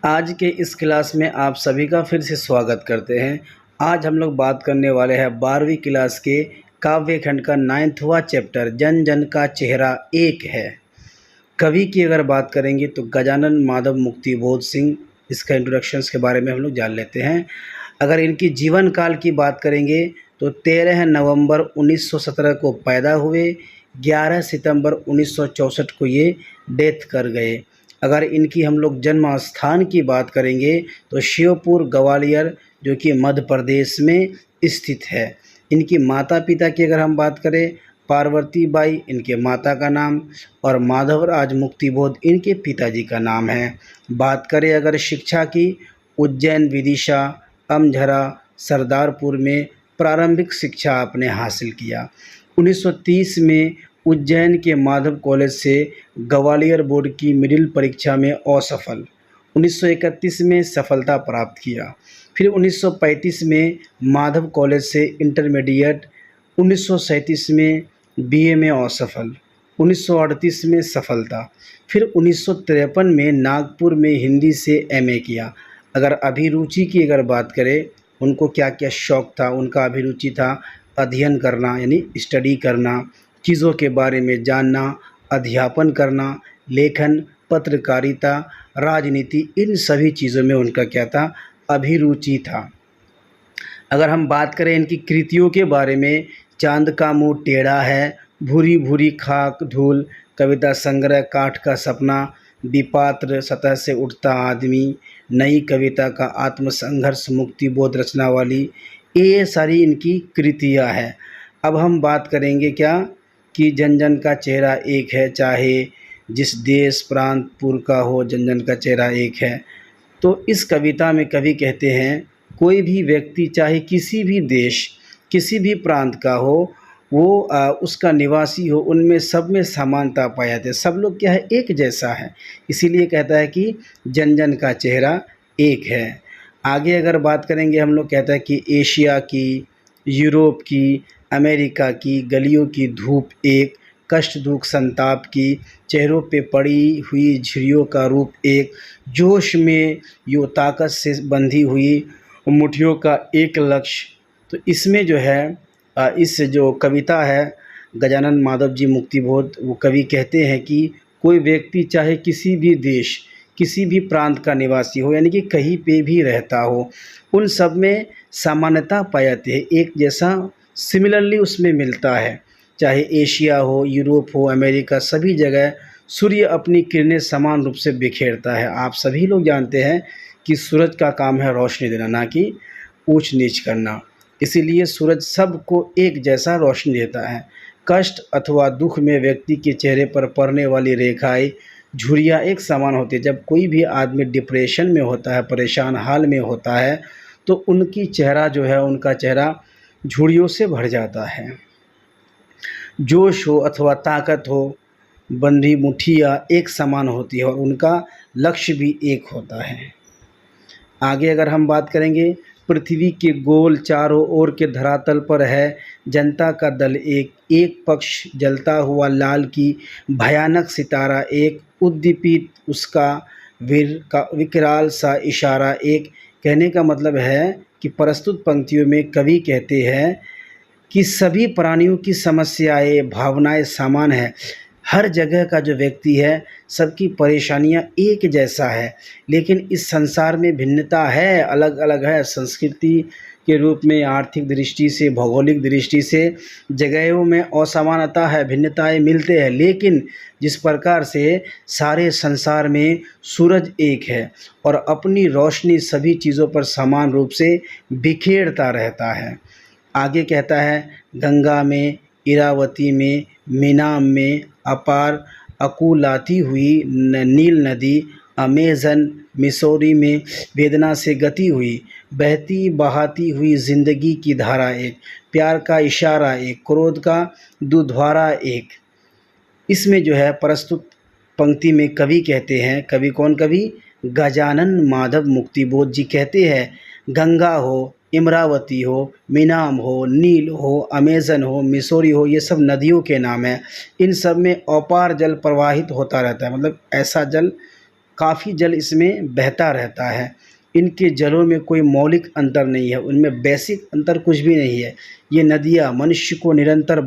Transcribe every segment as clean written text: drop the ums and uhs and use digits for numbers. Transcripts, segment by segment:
आज के इस क्लास में आप सभी का फिर से स्वागत करते हैं। आज हम लोग बात करने वाले हैं 12वीं क्लास के काव्य खंड का 9वां चैप्टर जन जन का चेहरा एक है। कवि की अगर बात करेंगे तो गजानन माधव मुक्तिबोध सिंह, इसका इंट्रोडक्शंस के बारे में हम लोग जान लेते हैं। अगर इनकी जीवन काल की बात करेंगे तो 13 नवंबर 1917 को पैदा हुए, 11 सितंबर 1964 को ये डेथ कर गए। अगर इनकी हम लोग जन्म स्थान की बात करेंगे तो शिवपुर ग्वालियर, जो कि मध्य प्रदेश में स्थित है। इनकी माता पिता की अगर हम बात करें, पार्वती बाई इनके माता का नाम और माधवराज मुक्तिबोध इनके पिताजी का नाम है। बात करें अगर शिक्षा की, उज्जैन, विदिशा, अमझरा, सरदारपुर में प्रारंभिक शिक्षा आपने हासिल किया। 1930 में उज्जैन के माधव कॉलेज से ग्वालियर बोर्ड की मिडिल परीक्षा में असफल, 1931 में सफलता प्राप्त किया। फिर 1935 में माधव कॉलेज से इंटरमीडिएट, 1937 में बीए में असफल, 1938 में सफलता। फिर 1953 में नागपुर में हिंदी से एमए किया। अगर अभिरुचि की अगर बात करें, उनको क्या क्या शौक़ था, उनका अभिरुचि था अध्ययन करना, यानी स्टडी करना, चीज़ों के बारे में जानना, अध्यापन करना, लेखन, पत्रकारिता, राजनीति, इन सभी चीज़ों में उनका क्या था, अभिरुचि था। अगर हम बात करें इनकी कृतियों के बारे में, चांद का मुंह टेढ़ा है, भूरी भूरी खाक धूल, कविता संग्रह काठ का सपना, विपात्र, सतह से उठता आदमी, नई कविता का आत्मसंघर्ष, मुक्तिबोध रचना वाली, ये सारी इनकी कृतियाँ हैं। अब हम बात करेंगे क्या कि जन जन का चेहरा एक है, चाहे जिस देश प्रांत पुर का हो, जन जन का चेहरा एक है। तो इस कविता में कवि कहते हैं, कोई भी व्यक्ति चाहे किसी भी देश, किसी भी प्रांत का हो, वो उसका निवासी हो, उनमें सब में समानता पाई जाती है। सब लोग क्या है, एक जैसा है। इसीलिए कहता है कि जन जन का चेहरा एक है। आगे अगर बात करेंगे हम लोग, कहता है कि एशिया की, यूरोप की, अमेरिका की गलियों की धूप एक, कष्ट दुख संताप की, चेहरों पे पड़ी हुई झुर्रियों का रूप एक, जोश में यो ताकत से बंधी हुई मुट्ठियों का एक लक्ष्य। तो इसमें जो है इस जो कविता है गजानन माधव जी मुक्तिबोध, वो कवि कहते हैं कि कोई व्यक्ति चाहे किसी भी देश, किसी भी प्रांत का निवासी हो, यानी कि कहीं पे भी रहता हो, उन सब में समानता पाई जाती है, एक जैसा सिमिलरली उसमें मिलता है। चाहे एशिया हो, यूरोप हो, अमेरिका, सभी जगह सूर्य अपनी किरणें समान रूप से बिखेरता है। आप सभी लोग जानते हैं कि सूरज का काम है रोशनी देना, ना कि ऊंच नीच करना। इसीलिए सूरज सबको एक जैसा रोशनी देता है। कष्ट अथवा दुख में व्यक्ति के चेहरे पर पड़ने वाली रेखाएं, झुर्रियाँ एक समान होती है। जब कोई भी आदमी डिप्रेशन में होता है, परेशान हाल में होता है, तो उनकी चेहरा जो है, उनका चेहरा झुर्रियों से भर जाता है। जोश हो अथवा ताकत हो, बंधी मुट्ठियाँ एक समान होती है और उनका लक्ष्य भी एक होता है। आगे अगर हम बात करेंगे, पृथ्वी के गोल चारों ओर के धरातल पर है जनता का दल एक, एक पक्ष जलता हुआ लाल की भयानक सितारा एक, उद्दीपित उसका विकराल सा इशारा एक। कहने का मतलब है कि प्रस्तुत पंक्तियों में कवि कहते हैं कि सभी प्राणियों की समस्याएं, भावनाएं समान है। हर जगह का जो व्यक्ति है, सबकी परेशानियां एक जैसा है, लेकिन इस संसार में भिन्नता है, अलग अलग है। संस्कृति के रूप में, आर्थिक दृष्टि से, भौगोलिक दृष्टि से जगहों में असमानता है, भिन्नताएं मिलते हैं, लेकिन जिस प्रकार से सारे संसार में सूरज एक है और अपनी रोशनी सभी चीज़ों पर समान रूप से बिखेरता रहता है। आगे कहता है, गंगा में, इरावती में, मीनाम में, अपार अकुलाती हुई नील नदी, अमेज़न मिसौरी में वेदना से गती हुई, बहती बहाती हुई ज़िंदगी की धारा एक, प्यार का इशारा एक, क्रोध का दुध्वारा एक। इसमें जो है प्रस्तुत पंक्ति में कवि कहते हैं, कवि कौन, कवि गजानन माधव मुक्तिबोध जी कहते हैं, गंगा हो, इमरावती हो, मीनाम हो, नील हो, अमेज़न हो, मिसौरी हो, ये सब नदियों के नाम हैं। इन सब में अपार जल प्रवाहित होता रहता है, मतलब ऐसा जल काफ़ी जल इसमें बहता रहता है। इनके जलों में कोई मौलिक अंतर नहीं है, उनमें बेसिक अंतर कुछ भी नहीं है। ये नदियाँ मनुष्य को निरंतर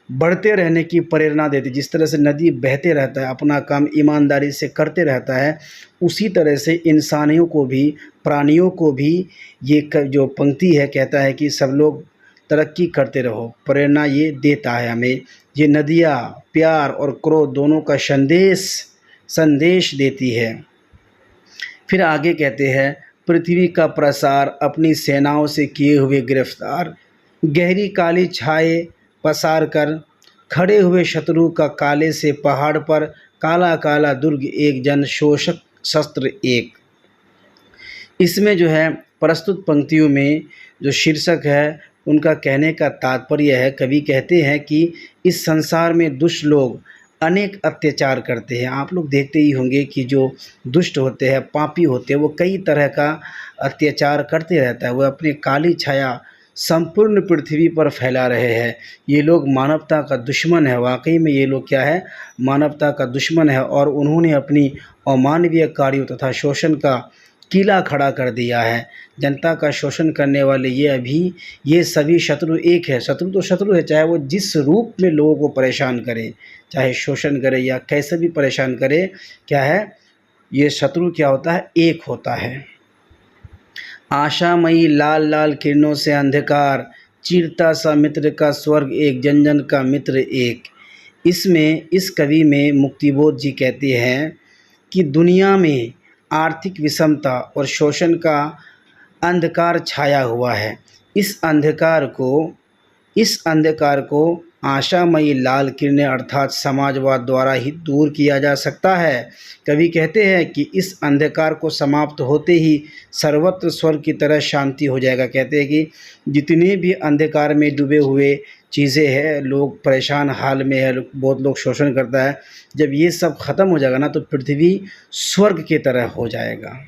बढ़ते रहने की प्रेरणा देती। जिस तरह से नदी बहते रहता है, अपना काम ईमानदारी से करते रहता है, उसी तरह से इंसानियों को भी, प्राणियों को भी ये जो पंक्ति है कहता है कि सब लोग तरक्की करते रहो, प्रेरणा ये देता है हमें। ये नदियाँ प्यार और क्रोध दोनों का संदेश देती है। फिर आगे कहते हैं, पृथ्वी का प्रसार अपनी सेनाओं से किए हुए गिरफ्तार, गहरी काली छाए पसार कर खड़े हुए शत्रु का काले से पहाड़ पर, काला काला दुर्ग एक जन शोषक शस्त्र एक। इसमें जो है प्रस्तुत पंक्तियों में जो शीर्षक है उनका कहने का तात्पर्य है, कवि कहते हैं कि इस संसार में दुष्ट लोग अनेक अत्याचार करते हैं। आप लोग देखते ही होंगे कि जो दुष्ट होते हैं, पापी होते हैं, वो कई तरह का अत्याचार करते रहता है। वो अपनी काली छाया संपूर्ण पृथ्वी पर फैला रहे हैं। ये लोग मानवता का दुश्मन है। वाकई में ये लोग क्या है, मानवता का दुश्मन है। और उन्होंने अपनी अमानवीय कार्यों तथा शोषण का किला खड़ा कर दिया है। जनता का शोषण करने वाले ये सभी शत्रु एक है। शत्रु तो शत्रु है, चाहे वो जिस रूप में लोगों को परेशान करे, चाहे शोषण करे या कैसे भी परेशान करे, क्या है, ये शत्रु क्या होता है, एक होता है। आशामयी लाल लाल किरणों से अंधकार, चीरता सा मित्र का स्वर्ग एक, जन जन का मित्र एक। इस कवि में मुक्तिबोध जी कहते हैं कि दुनिया में आर्थिक विषमता और शोषण का अंधकार छाया हुआ है। इस अंधकार को आशामयी लाल किरणें अर्थात समाजवाद द्वारा ही दूर किया जा सकता है। कवि कहते हैं कि इस अंधकार को समाप्त होते ही सर्वत्र स्वर्ग की तरह शांति हो जाएगा। कहते हैं कि जितने भी अंधकार में डूबे हुए चीज़ें हैं, लोग परेशान हाल में है, बहुत लोग शोषण करता है, जब ये सब ख़त्म हो जाएगा ना तो पृथ्वी स्वर्ग की तरह हो जाएगा।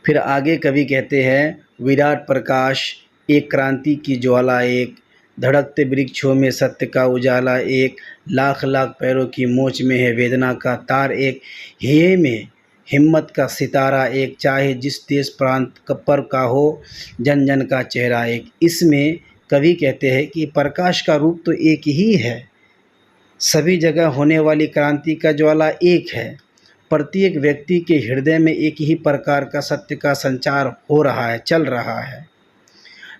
फिर आगे कवि कहते हैं, विराट प्रकाश एक, क्रांति की ज्वाला एक, धड़कते वृक्षों में सत्य का उजाला एक, लाख लाख पैरों की मोच में है वेदना का तार एक, हे में हिम्मत का सितारा एक, चाहे जिस देश प्रांत पर का हो जन जन का चेहरा एक। इसमें कवि कहते हैं कि प्रकाश का रूप तो एक ही है, सभी जगह होने वाली क्रांति का ज्वाला एक है। प्रत्येक व्यक्ति के हृदय में एक ही प्रकार का सत्य का संचार हो रहा है, चल रहा है।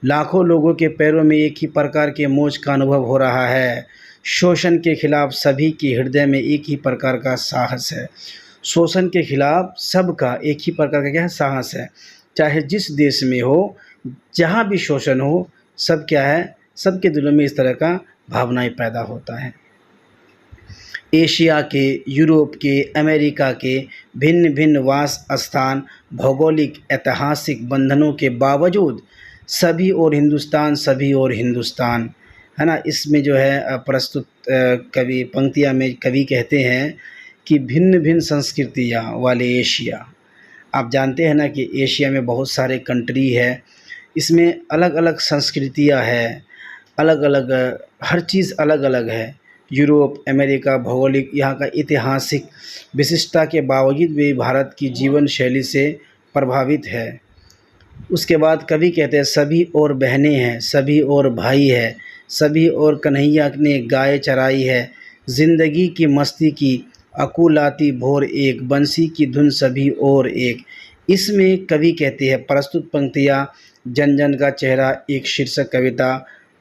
लाखों लोगों के पैरों में एक ही प्रकार के मोच का अनुभव हो रहा है। शोषण के खिलाफ सभी के हृदय में एक ही प्रकार का साहस है। शोषण के खिलाफ सबका एक ही प्रकार का क्या है, साहस है। चाहे जिस देश में हो, जहाँ भी शोषण हो, सब क्या है, सबके दिलों में इस तरह का भावनाएं पैदा होता है। एशिया के, यूरोप के, अमेरिका के भिन्न भिन्न वास स्थान, भौगोलिक ऐतिहासिक बंधनों के बावजूद सभी और हिंदुस्तान है ना। इसमें जो है प्रस्तुत कवि पंक्तियाँ में कवि कहते हैं कि भिन्न भिन्न संस्कृतियाँ वाले एशिया। आप जानते हैं ना कि एशिया में बहुत सारे कंट्री है, इसमें अलग अलग संस्कृतियाँ है, अलग अलग हर चीज़ अलग अलग है। यूरोप, अमेरिका भौगोलिक, यहाँ का ऐतिहासिक विशिष्टता के बावजूद भी भारत की जीवन शैली से प्रभावित है। उसके बाद कवि कहते हैं, सभी और बहनें हैं, सभी और भाई है, सभी और कन्हैया ने गाय चराई है, ज़िंदगी की मस्ती की अकुलाती भोर एक, बंसी की धुन सभी और एक। इसमें कवि कहते हैं, प्रस्तुत पंक्तियाँ जन जन का चेहरा एक शीर्षक कविता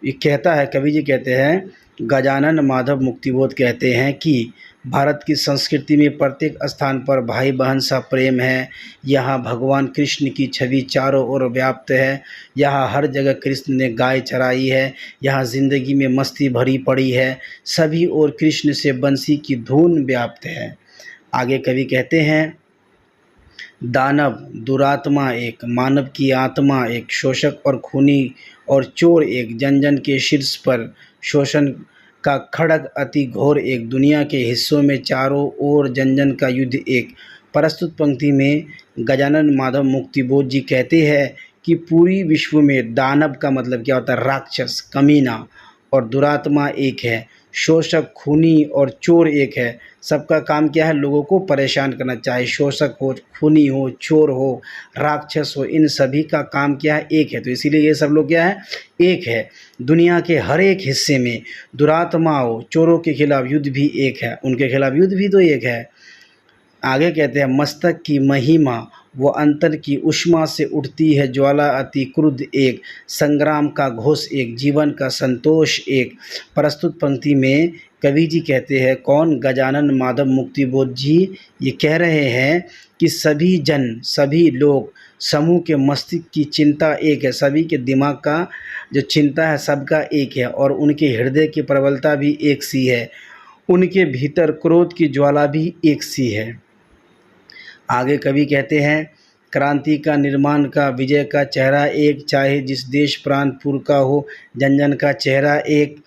ये कहता है, कवि जी कहते हैं, गजानन माधव मुक्तिबोध कहते हैं कि भारत की संस्कृति में प्रत्येक स्थान पर भाई बहन सा प्रेम है। यहाँ भगवान कृष्ण की छवि चारों ओर व्याप्त है। यहाँ हर जगह कृष्ण ने गाय चराई है। यहाँ ज़िंदगी में मस्ती भरी पड़ी है। सभी ओर कृष्ण से बंसी की धुन व्याप्त है। आगे कवि कहते हैं, दानव दुरात्मा एक, मानव की आत्मा एक, शोषक और खूनी और चोर एक, जन जन के शीर्ष पर शोषण का खड़ग अति घोर एक, दुनिया के हिस्सों में चारों ओर जन जन का युद्ध एक। प्रस्तुत पंक्ति में गजानन माधव मुक्तिबोध जी कहते हैं कि पूरी विश्व में दानव का मतलब क्या होता है, राक्षस, कमीना, और दुरात्मा एक है। शोषक, खूनी और चोर एक है। सबका काम क्या है? लोगों को परेशान करना। चाहे शोषक हो, खूनी हो, चोर हो, राक्षस हो, इन सभी का काम क्या है? एक है। तो इसीलिए ये सब लोग क्या है? एक है। दुनिया के हर एक हिस्से में दुरात्माओं, चोरों के खिलाफ युद्ध भी एक है, उनके खिलाफ युद्ध भी तो एक है। आगे कहते हैं, मस्तक की महिमा वो अंतर की उष्मा से उठती है ज्वाला, अति क्रुद्ध एक, संग्राम का घोष एक, जीवन का संतोष एक। प्रस्तुत पंक्ति में कवि जी कहते हैं, कौन? गजानन माधव मुक्तिबोध जी ये कह रहे हैं कि सभी जन, सभी लोग, समूह के मस्तिष्क की चिंता एक है, सभी के दिमाग का जो चिंता है सबका एक है, और उनके हृदय की प्रबलता भी एक सी है, उनके भीतर क्रोध की ज्वाला भी एक सी है। आगे कवि कहते हैं, क्रांति का, निर्माण का, विजय का चेहरा एक, चाहे जिस देश प्रांतपुर का हो, जन जन का चेहरा एक।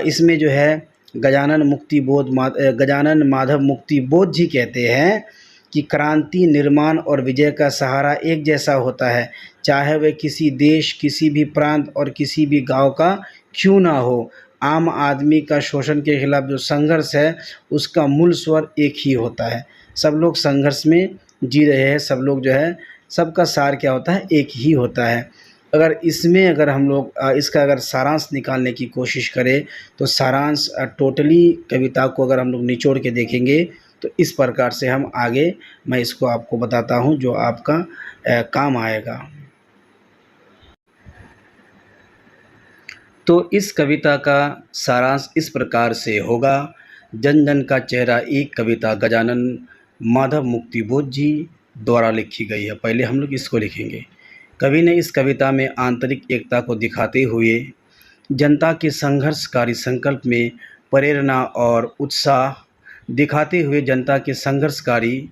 इसमें जो है गजानन माधव मुक्तिबोध जी कहते हैं कि क्रांति, निर्माण और विजय का सहारा एक जैसा होता है, चाहे वह किसी देश, किसी भी प्रांत और किसी भी गांव का क्यों ना हो। आम आदमी का शोषण के खिलाफ जो संघर्ष है उसका मूल स्वर एक ही होता है। सब लोग संघर्ष में जी रहे हैं, सब लोग जो है, सबका सार क्या होता है? एक ही होता है। अगर हम लोग इसका अगर सारांश निकालने की कोशिश करें तो सारांश टोटली कविता को अगर हम लोग निचोड़ के देखेंगे तो इस प्रकार से हम आगे मैं इसको आपको बताता हूँ जो आपका काम आएगा। तो इस कविता का सारांश इस प्रकार से होगा। जन जन का चेहरा एक कविता गजानन माधव मुक्तिबोध जी द्वारा लिखी गई है। पहले हम लोग इसको लिखेंगे। कवि ने इस कविता में आंतरिक एकता को दिखाते हुए जनता के संघर्षकारी संकल्प में प्रेरणा और उत्साह दिखाते हुए जनता के संघर्षकारी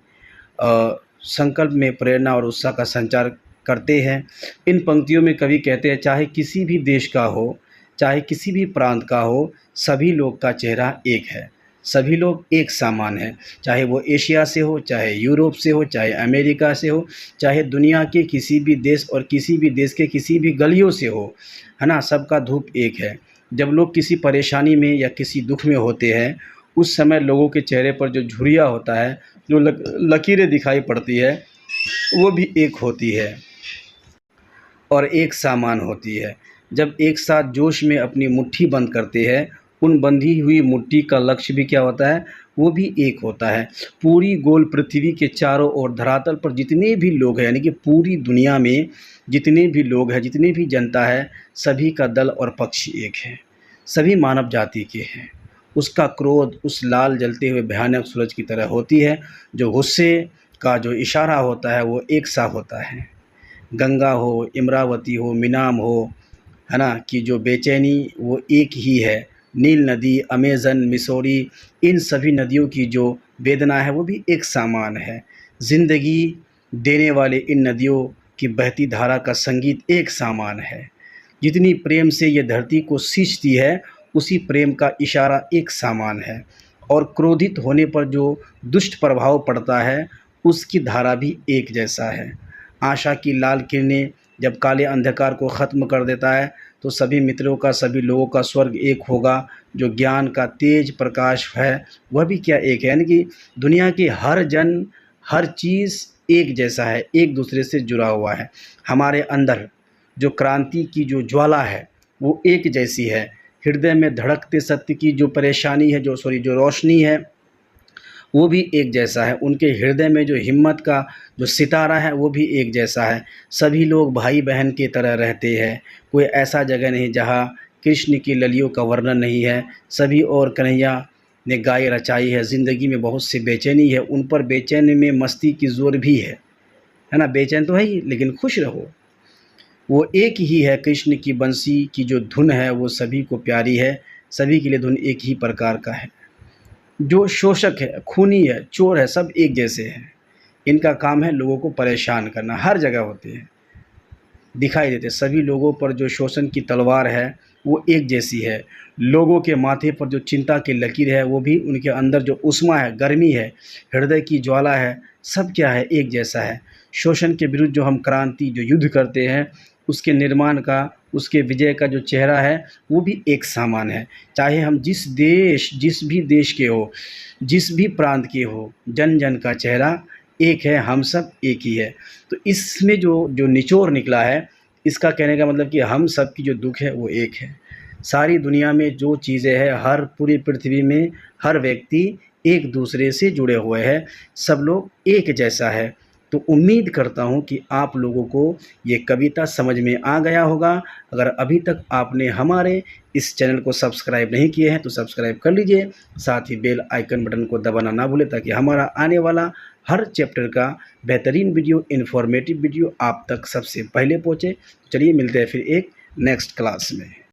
संकल्प में प्रेरणा और उत्साह का संचार करते हैं। इन पंक्तियों में कवि कहते हैं, चाहे किसी भी देश का हो, चाहे किसी भी प्रांत का हो, सभी लोग का चेहरा एक है, सभी लोग एक समान हैं। चाहे वो एशिया से हो, चाहे यूरोप से हो, चाहे अमेरिका से हो, चाहे दुनिया के किसी भी देश और किसी भी देश के किसी भी गलियों से हो, है ना, सबका धूप एक है। जब लोग किसी परेशानी में या किसी दुख में होते हैं उस समय लोगों के चेहरे पर जो झुर्रियाँ होता है, जो लकीरें दिखाई पड़ती है, वो भी एक होती है और एक समान होती है। जब एक साथ जोश में अपनी मुट्ठी बंद करते हैं, उन बंधी हुई मुट्ठी का लक्ष्य भी क्या होता है? वो भी एक होता है। पूरी गोल पृथ्वी के चारों ओर धरातल पर जितने भी लोग हैं, यानी कि पूरी दुनिया में जितने भी लोग हैं, जितनी भी जनता है, सभी का दल और पक्ष एक है, सभी मानव जाति के हैं। उसका क्रोध उस लाल जलते हुए भयानक सूरज की तरह होती है, जो गुस्से का जो इशारा होता है वो एक सा होता है। गंगा हो, इमरावती हो, मीनाम हो, है ना, कि जो बेचैनी वो एक ही है। नील नदी, अमेज़न, मिसौरी, इन सभी नदियों की जो वेदना है वो भी एक समान है। ज़िंदगी देने वाले इन नदियों की बहती धारा का संगीत एक समान है। जितनी प्रेम से ये धरती को सींचती है उसी प्रेम का इशारा एक समान है, और क्रोधित होने पर जो दुष्ट प्रभाव पड़ता है उसकी धारा भी एक जैसा है। आशा की लाल किरणें जब काले अंधकार को ख़त्म कर देता है तो सभी मित्रों का, सभी लोगों का स्वर्ग एक होगा। जो ज्ञान का तेज प्रकाश है वह भी क्या एक है, यानी कि दुनिया की हर जन, हर चीज़ एक जैसा है, एक दूसरे से जुड़ा हुआ है। हमारे अंदर जो क्रांति की जो ज्वाला है वो एक जैसी है। हृदय में धड़कते सत्य की जो परेशानी है, जो रोशनी है, वो भी एक जैसा है। उनके हृदय में जो हिम्मत का जो सितारा है वो भी एक जैसा है। सभी लोग भाई बहन की तरह रहते हैं। कोई ऐसा जगह नहीं जहाँ कृष्ण की ललियों का वर्णन नहीं है। सभी और कन्हैया ने गाय रचाई है। ज़िंदगी में बहुत सी बेचैनी है, उन पर बेचैनी में मस्ती की जोर भी है ना। बेचैन तो है ही, लेकिन खुश रहो। वो एक ही है। कृष्ण की बंसी की जो धुन है वो सभी को प्यारी है। सभी के लिए धुन एक ही प्रकार का है। जो शोषक है, खूनी है, चोर है, सब एक जैसे हैं। इनका काम है लोगों को परेशान करना। हर जगह होते हैं, दिखाई देते। सभी लोगों पर जो शोषण की तलवार है वो एक जैसी है। लोगों के माथे पर जो चिंता की लकीर है वो भी, उनके अंदर जो उष्मा है, गर्मी है, हृदय की ज्वाला है, सब क्या है? एक जैसा है। शोषण के विरुद्ध जो हम क्रांति, जो युद्ध करते हैं उसके निर्माण का, उसके विजय का जो चेहरा है वो भी एक समान है। चाहे हम जिस भी देश के हो, जिस भी प्रांत के हो, जन जन का चेहरा एक है, हम सब एक ही है। तो इसमें जो जो निचोड़ निकला है, इसका कहने का मतलब कि हम सब की जो दुख है वो एक है। सारी दुनिया में जो चीज़ें हैं, हर पूरी पृथ्वी में हर व्यक्ति एक दूसरे से जुड़े हुए हैं, सब लोग एक जैसा है। तो उम्मीद करता हूँ कि आप लोगों को ये कविता समझ में आ गया होगा। अगर अभी तक आपने हमारे इस चैनल को सब्सक्राइब नहीं किए हैं तो सब्सक्राइब कर लीजिए, साथ ही बेल आइकन बटन को दबाना ना भूलें ताकि हमारा आने वाला हर चैप्टर का बेहतरीन वीडियो, इन्फॉर्मेटिव वीडियो आप तक सबसे पहले पहुँचे। चलिए मिलते हैं फिर एक नेक्स्ट क्लास में।